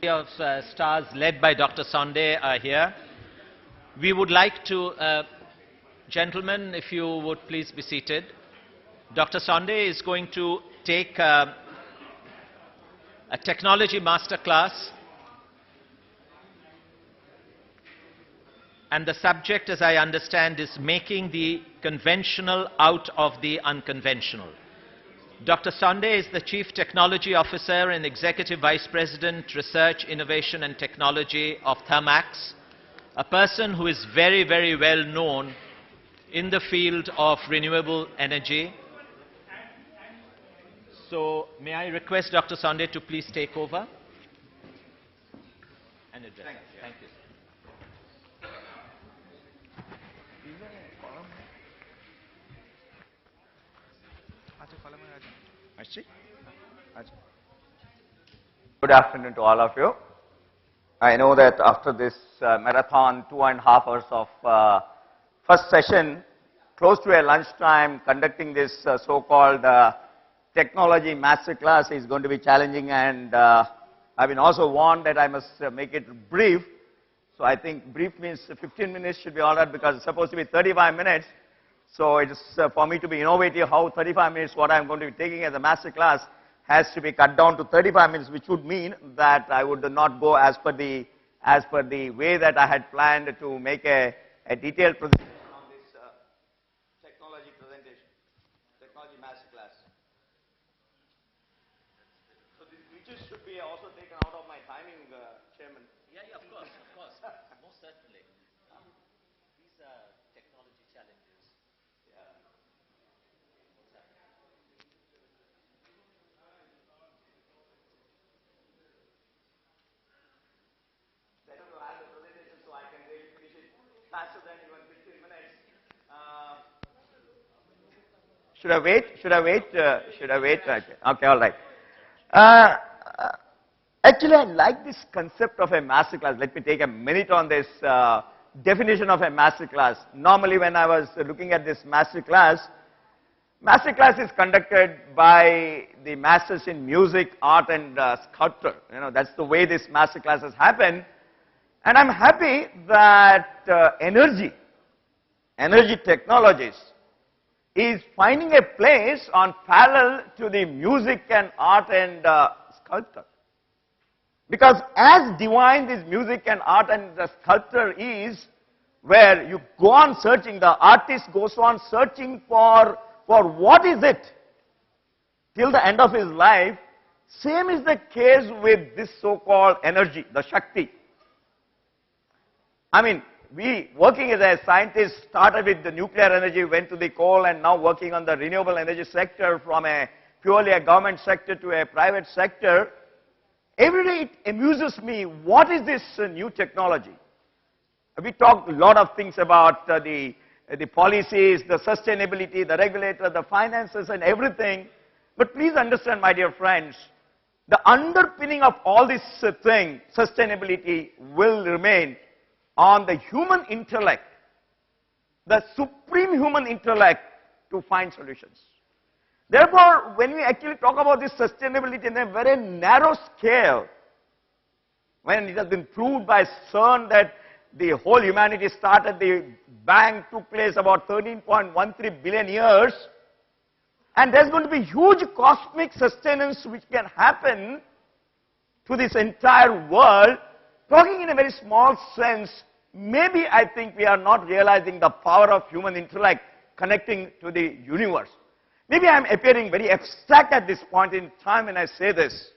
of stars led by Dr. Sonde are here. We would like to, gentlemen, if you would please be seated. Dr. Sonde is going to take a technology master class, and the subject, as I understand, is making the conventional out of the unconventional. Dr. Sonde is the Chief Technology Officer and Executive Vice President, Research, Innovation and Technology of Thermax, a person who is very, very well known in the field of renewable energy. So, may I request Dr. Sonde to please take over and address us. Thank you. Good afternoon to all of you. I know that after this marathon, 2.5 hours of first session, close to a lunchtime, conducting this so-called technology master class is going to be challenging, and I've been also warned that I must make it brief. So I think brief means 15 minutes should be all right, because it's supposed to be 35 minutes. So it is for me to be innovative how 35 minutes what I'm going to be taking as a master class has to be cut down to 35 minutes, which would mean that I would not go as per the way that I had planned to make a detailed presentation on this technology master class. So these speeches should be also taken out of my timing, Chairman. Yeah, of course, most certainly. These are technology challenges. Yeah. Better to have the presentation so I can really finish it faster than even 15 minutes. Should I wait? Should I wait? Okay, all right. Actually, I like this concept of a master class. Let me take a minute on this definition of a master class. Normally, when I was looking at this master class is conducted by the masters in music, art, and sculpture. You know, that's the way this master classes happen. And I'm happy that energy technologies is finding a place on parallel to the music and art and sculpture. Because as divine this music and art and the sculpture is, where you go on searching, the artist goes on searching for what is it till the end of his life, same is the case with this so-called energy, the Shakti. I mean, we working as a scientist started with the nuclear energy, went to the coal, and now working on the renewable energy sector from purely a government sector to a private sector. Every day it amuses me, what is this new technology? We talked a lot of things about the policies, the sustainability, the regulator, the finances and everything. But please understand, my dear friends, the underpinning of all this thing, sustainability, will remain on the human intellect, the supreme human intellect, to find solutions. Therefore, when we actually talk about this sustainability in a very narrow scale, when it has been proved by CERN that the whole humanity started, the bang took place about 13.13 billion years, and there's going to be huge cosmic sustenance which can happen to this entire world. Talking in a very small sense, maybe I think we are not realizing the power of human intellect connecting to the universe. Maybe I'm appearing very abstract at this point in time when I say this.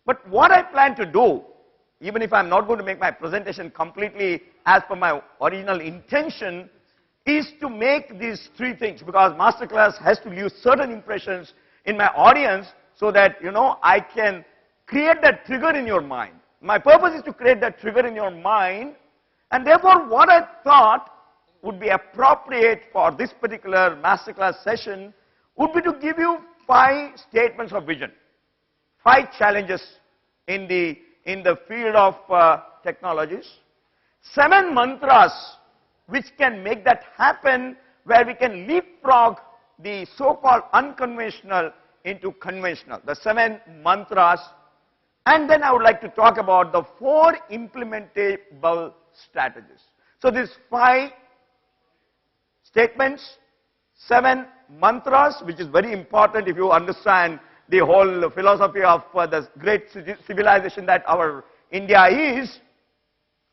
But what I plan to do, even if I'm not going to make my presentation completely as per my original intention, is to make these three things, because masterclass has to leave certain impressions in my audience so that, you know, I can create that trigger in your mind. My purpose is to create that trigger in your mind, and therefore what I thought would be appropriate for this particular masterclass session would be to give you 5 statements of vision, 5 challenges in the field of technologies, 7 mantras which can make that happen, where we can leapfrog the so-called unconventional into conventional. The 7 mantras And then I would like to talk about the 4 implementable strategies. So these 5 statements, 7 mantras, which is very important if you understand the whole philosophy of the great civilization that our India is.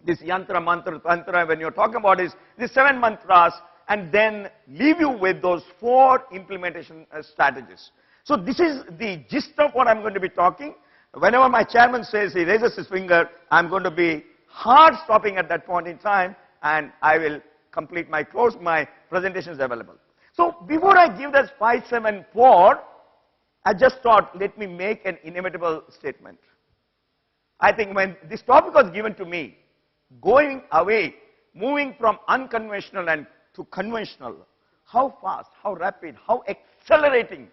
This yantra, mantra, tantra, when you're talking about is these 7 mantras, and then leave you with those 4 implementation strategies. So this is the gist of what I'm going to be talking. Whenever my chairman says he raises his finger, I'm going to be hard stopping at that point in time, and I will complete my course. My presentation is available. So before I give this 5, 7, 4, I just thought, let me make an inevitable statement. I think when this topic was given to me, going away, moving from unconventional and to conventional, how fast, how rapid, how accelerating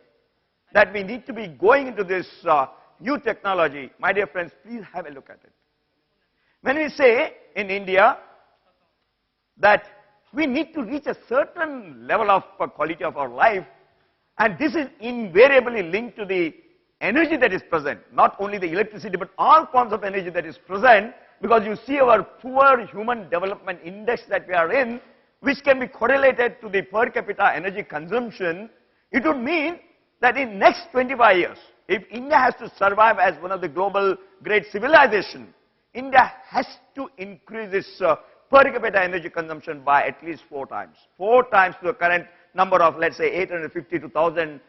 that we need to be going into this new technology. My dear friends, please have a look at it. When we say in India that we need to reach a certain level of quality of our life, and this is invariably linked to the energy that is present, not only the electricity, but all forms of energy that is present, because you see our poor human development index that we are in, which can be correlated to the per capita energy consumption. It would mean that in next 25 years, if India has to survive as one of the global great civilization, India has to increase its per capita energy consumption by at least 4 times. 4 times to the current number of, let's say, 850 to 1000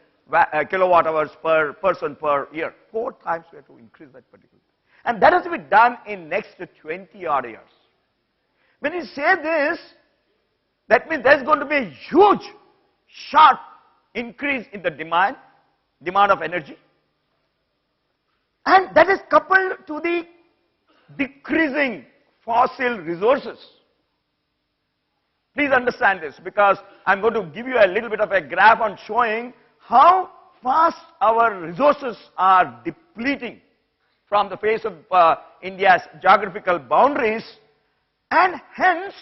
kilowatt hours per person per year. 4 times we have to increase that particular. And that has to be done in next 20 odd years. When you say this, that means there's going to be a huge, sharp increase in the demand of energy. And that is coupled to the decreasing fossil resources. Please understand this, because I'm going to give you a little bit of a graph on showing how fast our resources are depleting from the face of India's geographical boundaries, and hence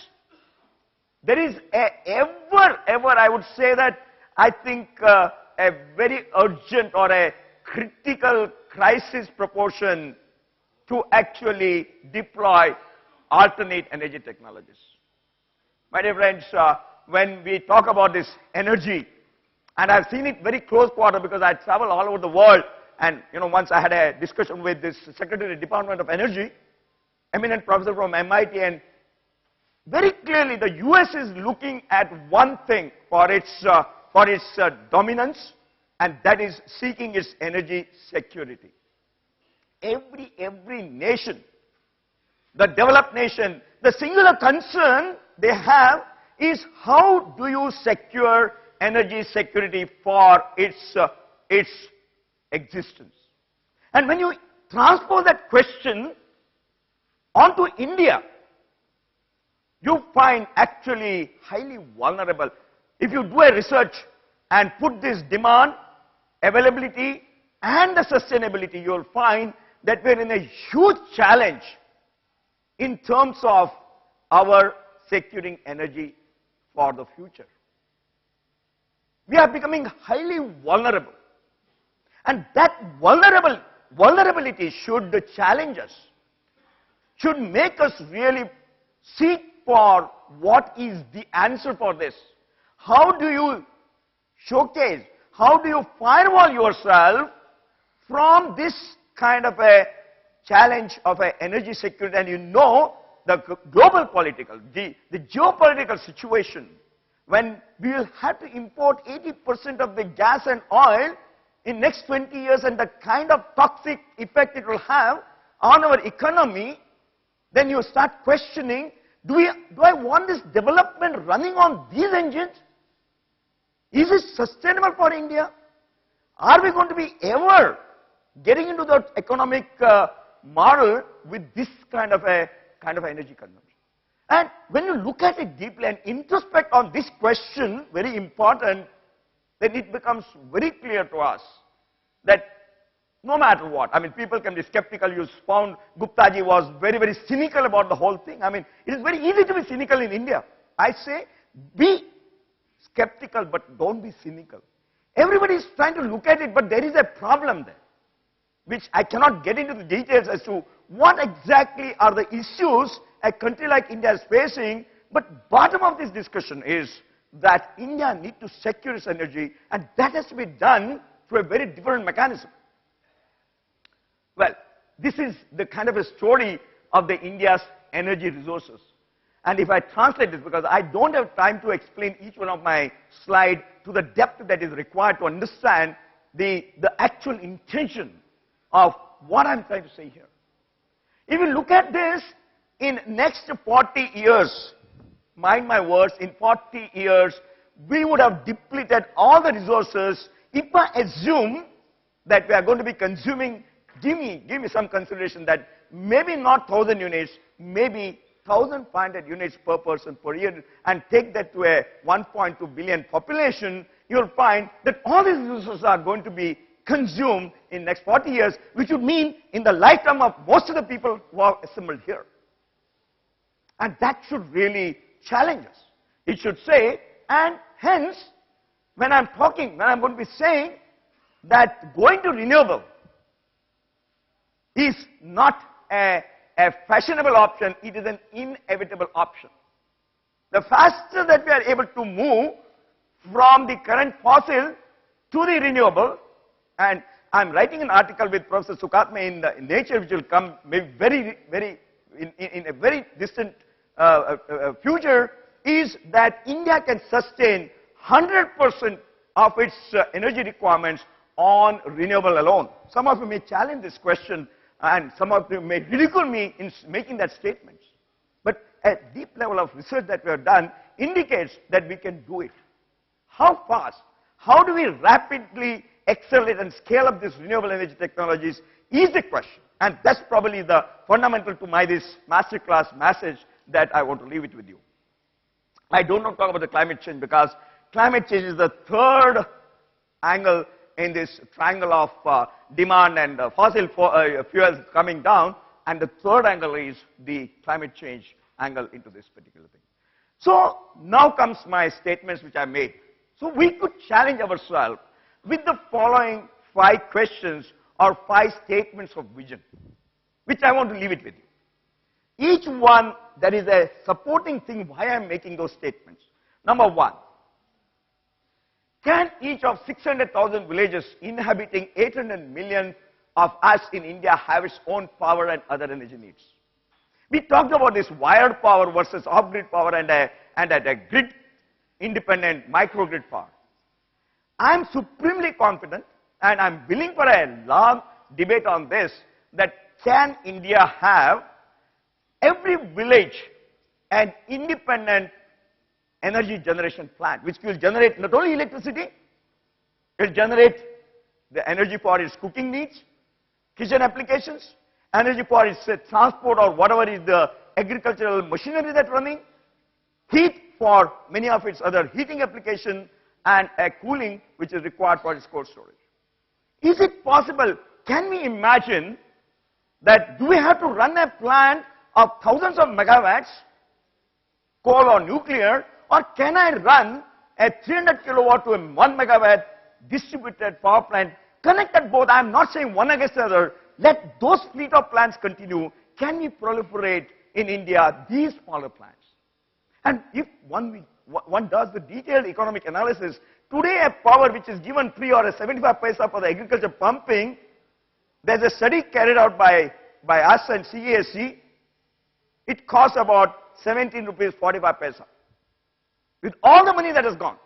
there is ever, I would say that, I think a very urgent or a critical crisis proportion to actually deploy alternate energy technologies. My dear friends, when we talk about this energy, and I've seen it very close quarter because I travel all over the world, and once I had a discussion with this Secretary of Department of Energy, eminent professor from MIT, and very clearly the US is looking at one thing for its dominance, and that is seeking its energy security. Every nation, the developed nation, the singular concern they have is how do you secure energy security for its existence. And when you transpose that question onto India, you find actually highly vulnerable. If you do a research and put this demand, availability, and the sustainability, you'll find that we're in a huge challenge in terms of our securing energy for the future. We are becoming highly vulnerable. And that vulnerability should challenge us, should make us really seek for what is the answer for this. How do you showcase, how do you firewall yourself from this kind of a challenge of energy security? And the global political, the geopolitical situation, when we will have to import 80% of the gas and oil in next 20 years, and the kind of toxic effect it will have on our economy, then you start questioning, do I want this development running on these engines? Is it sustainable for India? Are we going to be ever getting into the economic model with this kind of energy consumption? And when you look at it deeply and introspect on this question, very important, then it becomes very clear to us that no matter what, I mean, people can be skeptical. You found Guptaji was very, very cynical about the whole thing. I mean, it is very easy to be cynical in India. I say, be skeptical, but don't be cynical. Everybody is trying to look at it, but there is a problem there. which I cannot get into the details as to what exactly are the issues a country like India is facing, but bottom of this discussion is that India needs to secure its energy, and that has to be done through a very different mechanism. Well, this is the kind of a story of the India's energy resources. And if I translate this, because I don't have time to explain each one of my slides to the depth that is required to understand the actual intention of what I'm trying to say here. If you look at this, in next 40 years, mind my words, in 40 years, we would have depleted all the resources. If I assume that we are going to be consuming, give me some consideration that maybe not 1,000 units, maybe 1,500 units per person per year, and take that to a 1.2 billion population, you'll find that all these resources are going to be consumed in next 40 years, which would mean in the lifetime of most of the people who are assembled here. And that should really challenge us. It should say, and hence, when I'm going to be saying that going to renewable is not a fashionable option, it is an inevitable option. The faster that we are able to move from the current fossil to the renewable, and I'm writing an article with Professor Sukatme in Nature, which will come maybe in a very distant future, is that India can sustain 100% of its energy requirements on renewable alone. Some of you may challenge this question, and some of you may ridicule me in making that statement. But a deep level of research that we have done indicates that we can do it. How fast? How do we rapidly accelerate and scale up these renewable energy technologies is the question. And that's probably the fundamental to this masterclass message that I want to leave it with you. I don't want to talk about the climate change because climate change is the third angle in this triangle of demand and fossil fuels coming down, and the third angle is the climate change angle into this particular thing. So now comes my statements which I made. So we could challenge ourselves with the following 5 questions or 5 statements of vision, which I want to leave it with you. Each one, there is a supporting thing why I am making those statements. Number 1, can each of 600,000 villages inhabiting 800 million of us in India have its own power and other energy needs? We talked about this wired power versus off-grid power and a grid-independent microgrid power. I am supremely confident, and I am willing for a long debate on this, that can India have every village an independent energy generation plant, which will generate not only electricity, it will generate the energy for its cooking needs, kitchen applications, energy for its transport or whatever is the agricultural machinery that's running, heat for many of its other heating applications, and a cooling which is required for its cold storage. Is it possible? Can we imagine that do we have to run a plant of thousands of megawatts, coal or nuclear, or can I run a 300 kilowatt to a 1 megawatt distributed power plant, connected both? I am not saying one against the other. Let those fleet of plants continue. Can we proliferate in India these smaller plants? And if one does the detailed economic analysis, today a power which is given 3 or a 75 paisa for the agriculture pumping, there's a study carried out by us and CASC, it costs about 17 rupees 45 paisa. With all the money that has gone,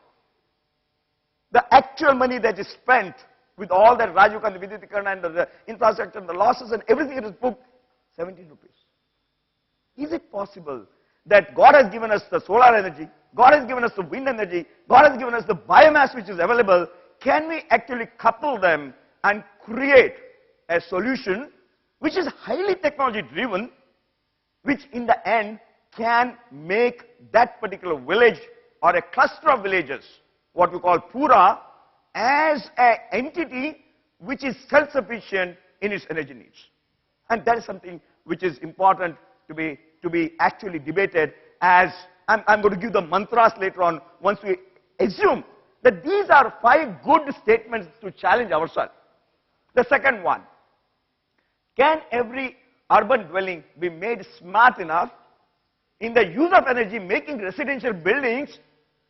the actual money that is spent with all that Rajiv and the Vidyutikana and the infrastructure and the losses and everything that is booked, 17 rupees. Is it possible that God has given us the solar energy, God has given us the wind energy, God has given us the biomass which is available? Can we actually couple them and create a solution which is highly technology driven, which in the end can make that particular village or a cluster of villages, what we call Pura, as an entity which is self-sufficient in its energy needs? And that is something which is important to be actually debated, as I'm going to give the mantras later on once we assume that these are 5 good statements to challenge ourselves. The second one, Can every urban dwelling be made smart enough in the use of energy, making residential buildings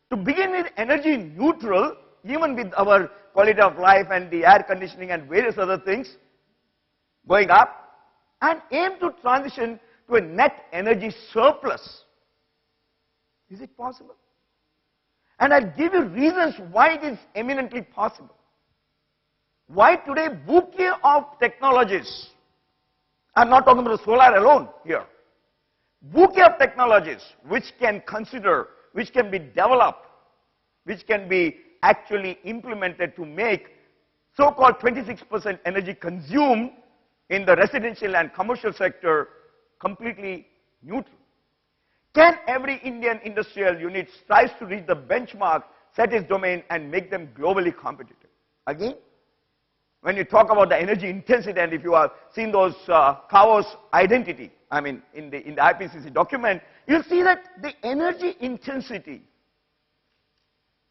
to begin with energy neutral, even with our quality of life and the air conditioning and various other things going up, and aim to transition to a net energy surplus? Is it possible? And I'll give you reasons why it is eminently possible. Why today bouquet of technologies, I'm not talking about the solar alone here, bouquet of technologies which can consider, which can be developed, which can be actually implemented to make so-called 26% energy consumed in the residential and commercial sector completely neutral. Can every Indian industrial unit strive to reach the benchmark, set its domain, and make them globally competitive? Again, when you talk about the energy intensity, and if you have seen those Kao's identity, I mean, in the IPCC document, you'll see that the energy intensity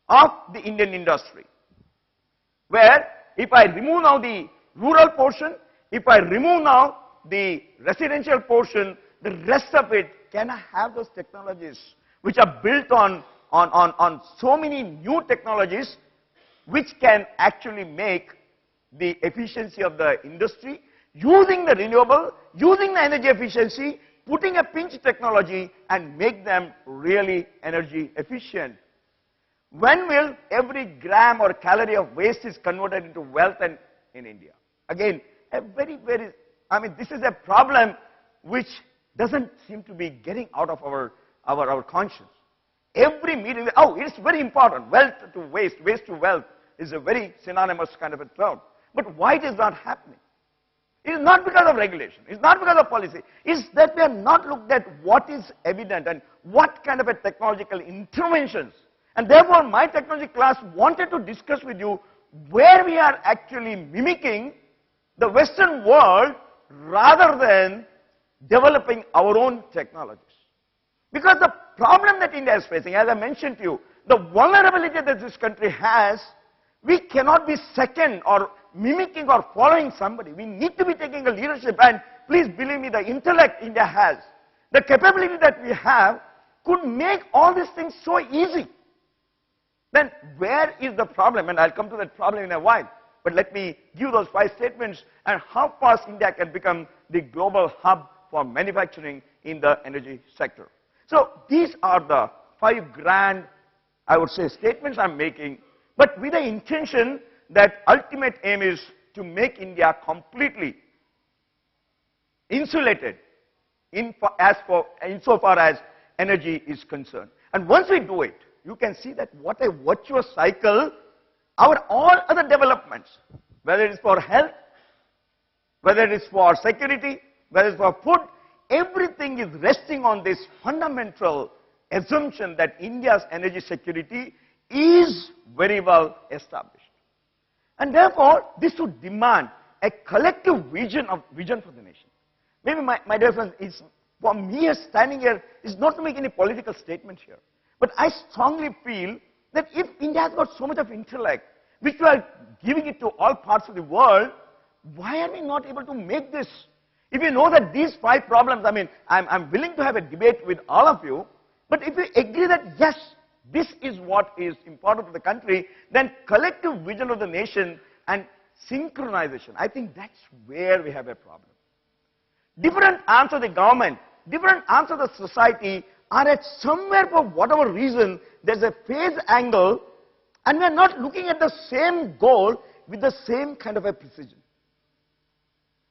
of the Indian industry, where if I remove now the rural portion, if I remove now the residential portion, the rest of it, can I have those technologies which are built on so many new technologies which can actually make the efficiency of the industry, using the renewable, using the energy efficiency, putting a pinch technology and make them really energy efficient? When will every gram or calorie of waste is converted into wealth in India? Again, a very, I mean, this is a problem which doesn't seem to be getting out of our conscience. Every meeting, oh, it's very important. Wealth to waste, waste to wealth is a very synonymous kind of a term. But why it is not happening? It is not because of regulation. It's not because of policy. It's that we have not looked at what is evident and what kind of a technological interventions. And therefore, my technology class wanted to discuss with you where we are actually mimicking the Western world rather than developing our own technologies. Because the problem that India is facing, as I mentioned to you, the vulnerability that this country has, we cannot be second or mimicking or following somebody. We need to be taking a leadership, and please believe me, the intellect India has, the capability that we have could make all these things so easy. Then where is the problem? And I'll come to that problem in a while. But let me give those 5 statements and how fast India can become the global hub for manufacturing in the energy sector. So these are the 5 grand, I would say, statements I'm making, but with the intention that ultimate aim is to make India completely insulated insofar as energy is concerned. And once we do it, you can see that what a virtuous cycle our all other developments, whether it is for health, whether it is for security, whether it is for food, everything is resting on this fundamental assumption that India's energy security is very well established. And therefore, this would demand a collective vision for the nation. Maybe my dear friends, is for me standing here is not to make any political statement here. But I strongly feel that if India has got so much of intellect, which we are giving it to all parts of the world, why are we not able to make this? If you know that these 5 problems, I mean, I'm willing to have a debate with all of you, but if you agree that yes, this is what is important to the country, then collective vision of the nation and synchronization, I think that's where we have a problem. Different arms of the government, different arms of the society are at somewhere, for whatever reason, there's a phase angle, and we're not looking at the same goal with the same kind of a precision.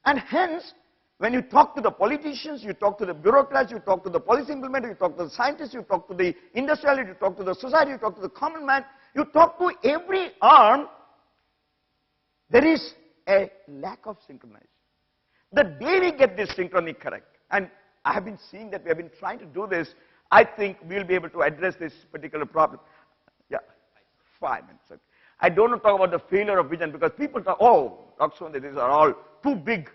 And hence, when you talk to the politicians, you talk to the bureaucrats, you talk to the policy implementers, you talk to the scientists, you talk to the industrialists, you talk to the society, you talk to the common man, you talk to every arm, there is a lack of synchronization. The day we get this synchrony correct, and I have been seeing that we have been trying to do this, I think we'll be able to address this particular problem. Yeah, 5 minutes. Okay. I don't want to talk about the failure of vision because people talk, oh, Dr. Sonde, these are all too big.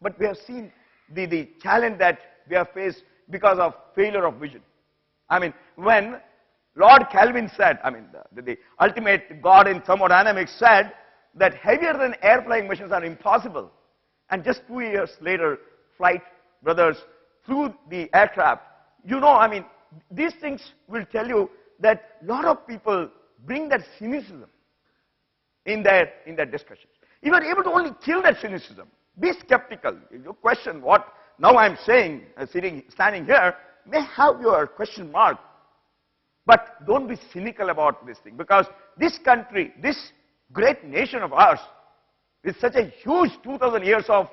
But we have seen the challenge that we have faced because of failure of vision. I mean, when Lord Kelvin said, I mean, the ultimate God in thermodynamics said that heavier than air flying machines are impossible, And just 2 years later, Flight brothers flew the aircraft. You know, I mean, these things will tell you that a lot of people bring that cynicism in their discussions. You are able to only kill that cynicism. Be skeptical. If you question what now I'm saying, standing here, may have your question mark. But don't be cynical about this thing, because this country, this great nation of ours, with such a huge 2,000 years of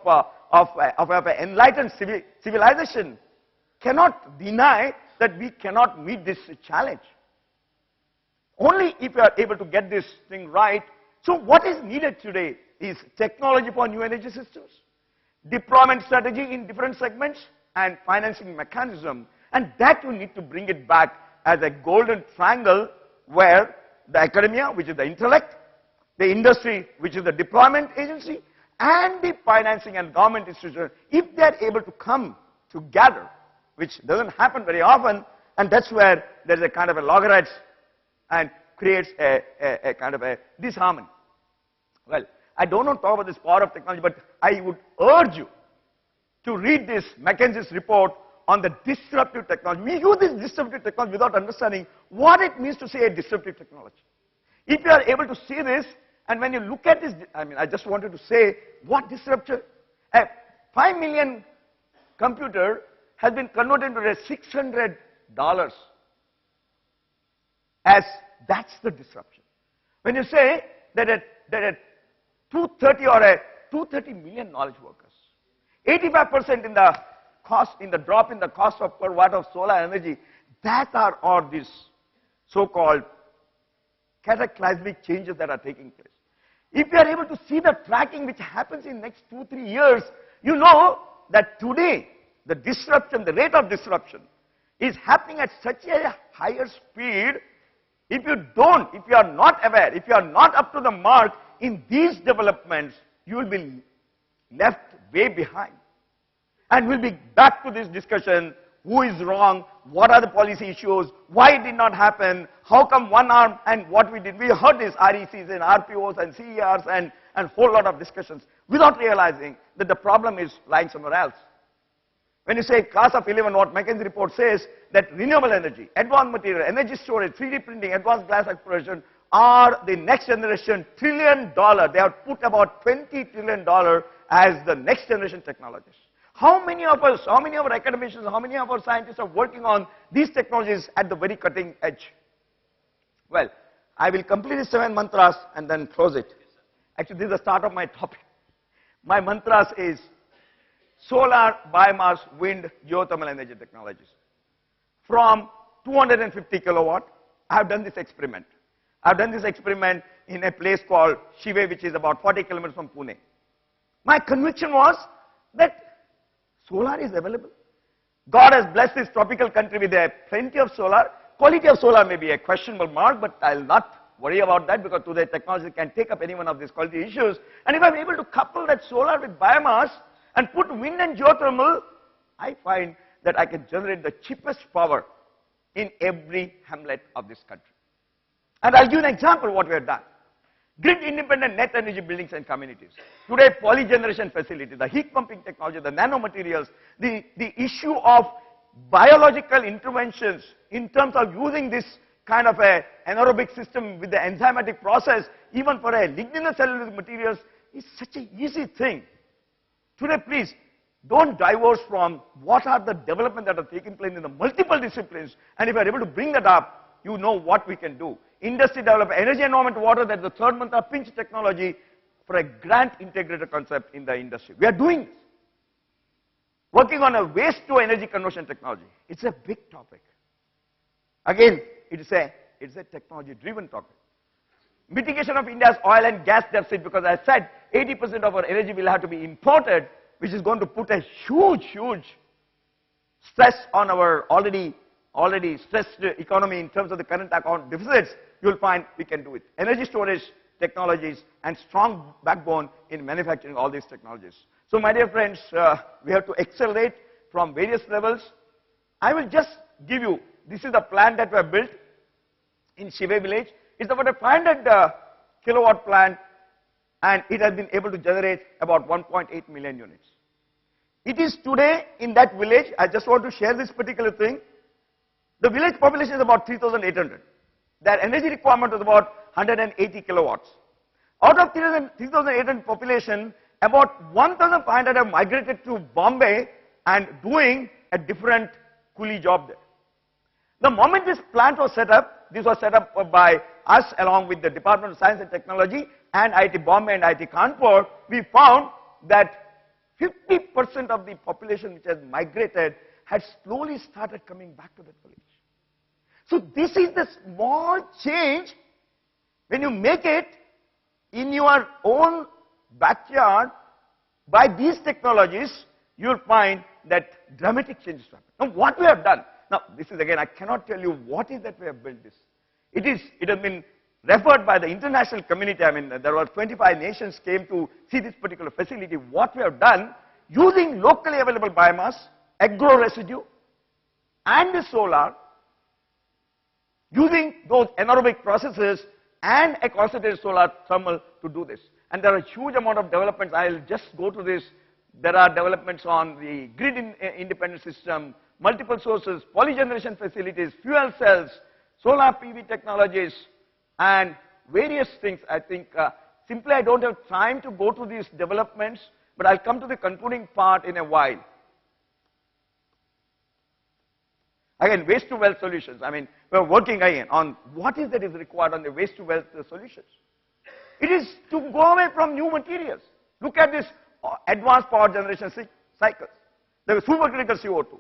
enlightened civilization, cannot deny that we cannot meet this challenge. Only if we are able to get this thing right. So what is needed today is technology for new energy systems, deployment strategy in different segments, and financing mechanism. And that you need to bring it back as a golden triangle where the academia, which is the intellect, the industry, which is the deployment agency, and the financing and government institution, if they are able to come together, which doesn't happen very often, and that's where there's a kind of a loggerheads and creates a kind of a disharmony. Well, I don't want to talk about this power of technology, but I would urge you to read this McKinsey's report on the disruptive technology. We use this disruptive technology without understanding what it means to say a disruptive technology. If you are able to see this, and when you look at this, I mean, I just wanted to say what disruption. A 5 million computer has been converted into $600 as that's the disruption. When you say that at 230 or a 230 million knowledge workers, 85% in the cost, in the drop in the cost of per watt of solar energy, that are all these so-called cataclysmic changes that are taking place. If you are able to see the tracking which happens in next 2-3 years, you know that today the disruption, the rate of disruption is happening at such a higher speed. If you don't, if you are not aware, if you are not up to the mark in these developments, you will be left way behind. And we'll be back to this discussion: who is wrong, what are the policy issues, why it did not happen, how come one arm, and what we did. We heard this RECs and RPOs and CERs and a whole lot of discussions without realizing that the problem is lying somewhere else. When you say class of 11, what McKinsey report says that renewable energy, advanced material, energy storage, 3D printing, advanced glass exploration are the next generation $1 trillion. They have put about $20 trillion as the next generation technologies. How many of us, how many of our academicians, how many of our scientists are working on these technologies at the very cutting edge? Well, I will complete the 7 mantras and then close it. Actually, this is the start of my topic. My mantras is solar, biomass, wind, geothermal energy technologies. From 250 kilowatt, I have done this experiment. I have done this experiment in a place called Shive, which is about 40 kilometers from Pune. My conviction was that solar is available. God has blessed this tropical country with plenty of solar. Quality of solar may be a questionable mark, but I'll not worry about that, because today technology can take up any one of these quality issues. And if I'm able to couple that solar with biomass and put wind and geothermal, I find that I can generate the cheapest power in every hamlet of this country. And I'll give an example of what we have done. Grid-independent net energy buildings and communities. Today, polygeneration facilities, the heat pumping technology, the nanomaterials, the issue of biological interventions in terms of using this kind of a anaerobic system with the enzymatic process, even for a lignocellulose materials, is such an easy thing. Today, please, don't diverge from what are the developments that are taking place in the multiple disciplines, and if you are able to bring that up, you know what we can do. Industry develop energy, environment, water, that's the third mantra, pinch technology for a grant integrated concept in the industry. We are doing this. Working on a waste to energy conversion technology. It's a big topic. Again, it's a technology driven topic. Mitigation of India's oil and gas deficit, because I said 80% of our energy will have to be imported, which is going to put a huge stress on our already stressed economy in terms of the current account deficits. You'll find we can do it. Energy storage technologies and strong backbone in manufacturing all these technologies. So my dear friends, we have to accelerate from various levels. I will just give you, this is the plant that we have built in Shive village. It's about a 500 kilowatt plant. and it has been able to generate about 1.8 million units. It is today in that village, I just want to share this particular thing. The village population is about 3,800. Their energy requirement is about 180 kilowatts. Out of 3,800 population, about 1,500 have migrated to Bombay and doing a different coolie job there. The moment this plant was set up, this was set up by us along with the Department of Science and Technology and IIT Bombay and IIT Kanpur, we found that 50% of the population which has migrated had slowly started coming back to that village. So this is the small change. When you make it in your own backyard by these technologies, you'll find that dramatic changes happen. Now what we have done, now this is again, I cannot tell you what is that we have built this. It has been referred by the international community. I mean, there were 25 nations came to see this particular facility. What we have done, using locally available biomass, agro residue, and the solar, using those anaerobic processes and a concentrated solar thermal to do this. And there are a huge amount of developments. I'll just go to this. There are developments on the grid independent system, multiple sources, polygeneration facilities, fuel cells, solar PV technologies, and various things. I think simply I don't have time to go to these developments, but I'll come to the concluding part in a while. Again, waste to wealth solutions. I mean, we're working again on what is that is required on the waste to wealth solutions. It is to go away from new materials. Look at this advanced power generation cycles. The supercritical CO2,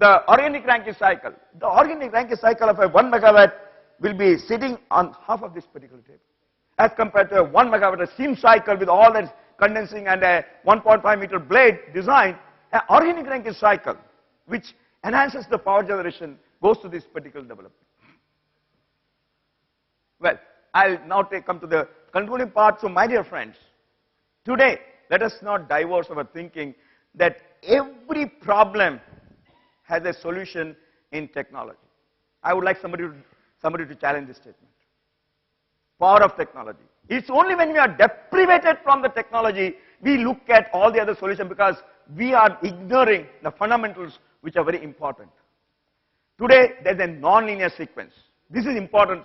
the organic Rankine cycle. The organic Rankine cycle of a 1 megawatt will be sitting on half of this particular table, as compared to a 1 megawatt steam cycle with all that condensing and a 1.5 meter blade design. An organic Rankine cycle, which enhances the power generation, goes to this particular development. Well, I'll now come to the concluding part. So, my dear friends, today, let us not divorce our thinking that every problem has a solution in technology. I would like somebody to challenge this statement. Power of technology. It's only when we are deprivated from the technology, we look at all the other solutions, because we are ignoring the fundamentals which are very important. Today, there's a non-linear sequence. This is important.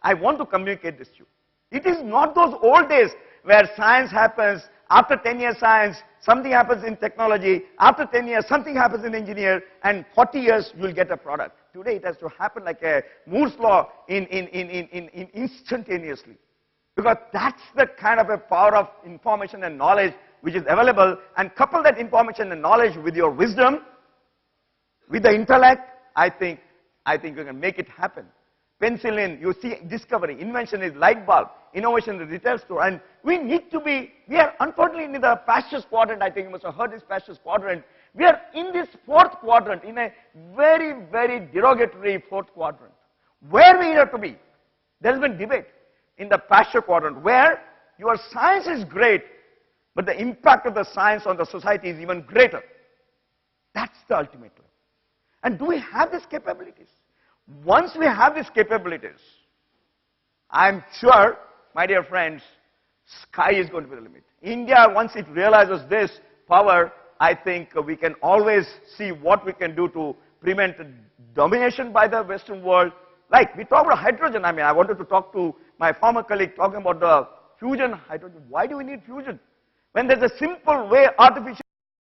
I want to communicate this to you. It is not those old days where science happens, after 10 years science, something happens in technology, after 10 years, something happens in engineer, and 40 years, you'll get a product. Today, it has to happen like a Moore's law in instantaneously. Because that's the kind of a power of information and knowledge which is available, and couple that information and knowledge with your wisdom, with the intellect, I think you can make it happen. Penicillin, you see discovery, invention is light bulb, innovation is retail store, and we are unfortunately in the Pasteur's quadrant. I think you must have heard this Pasteur's quadrant. We are in this fourth quadrant, in a very, very derogatory fourth quadrant. Where we have to be? There has been debate in the Pasteur quadrant, where your science is great, but the impact of the science on the society is even greater. That's the ultimate level. And do we have these capabilities? Once we have these capabilities, I'm sure, my dear friends, sky is going to be the limit. India, once it realizes this power, I think we can always see what we can do to prevent domination by the Western world. Like, we talk about hydrogen. I mean, I wanted to talk to my former colleague talking about the fusion hydrogen. Why do we need fusion? When there's a simple way, artificial